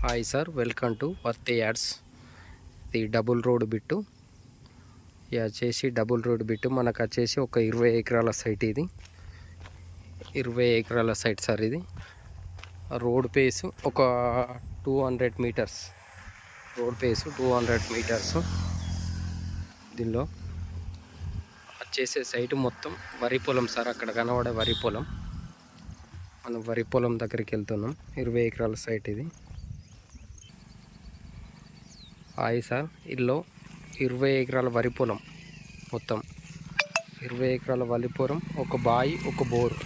Hi sir, welcome to worthy ads. ఇది double road bit. ఇది వచ్చేసి డబుల్ రోడ్ బిట్టు మనకు వచ్చేసి ఒక 20 ఎకరాల సైట్. ఇది 20 ఎకరాల సైట్ సార్. ఇది రోడ్ పేసు ఒక 200 మీటర్స్. Road face 200 metres. దీనిలో వచ్చేసే సైట్ మొత్తం వరి పొలం సార్. అక్కడ కనబడే వరి పొలం. మనం వరి పొలం దగ్గరికి వెళ్తున్నాం. 20 ఎకరాల సైట్ ఇది. హాయ్ సార్, ఇల్లో 20 ఎకరాల వరి పొలం. మొత్తం 20 ఎకరాల వరి పొలం, ఒక బాయి, ఒక బోరు.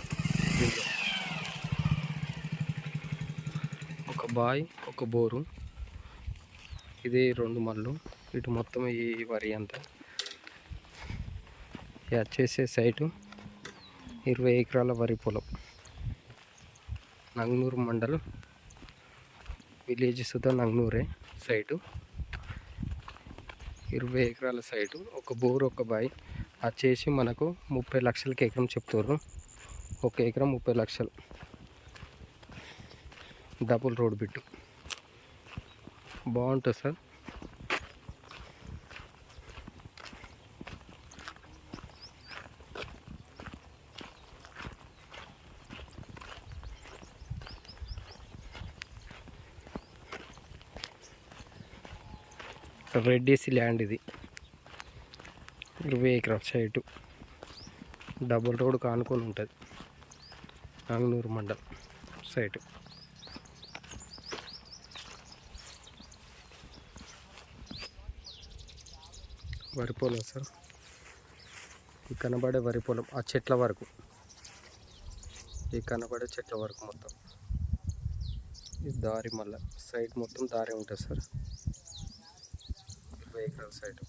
ఒక బాయి, ఒక బోరు. ఇది 2 మళ్ళు. ఇటు మొత్తం ఈ వరి అంతా. వచ్చేసే సైటు 20 ఎకరాల వరి పొలం. నంగనూరు మండల్, విలేజ్ సుధా నంగనూరే సైటు. 20 ఎకరాల సైటు, ఒక బోరు, ఒక బాయి. వచ్చేసి మనకు 30 లక్షలకి ఎకరం చెప్తారు. ఒక ఎకరం 30 లక్షలు. డబుల్ రోడ్ బిట్టు బాగుంటుంది సార్. రెడ్డీసి ల్యాండ్ ఇది. 20 ఎకరాల సైటు, డబుల్ రోడ్ కానుకొని ఉంటుంది. నంగనూరు మండల్ సైటు. వరి పొలం సార్. ఈ కనబడే వరి పొలం, ఆ చెట్ల వరకు, ఈ కనబడే చెట్ల వరకు మొత్తం. ఈ దారి మళ్ళీ సైడ్ మొత్తం దారి ఉంటుంది సార్. 20 ఎకరాల సైటు.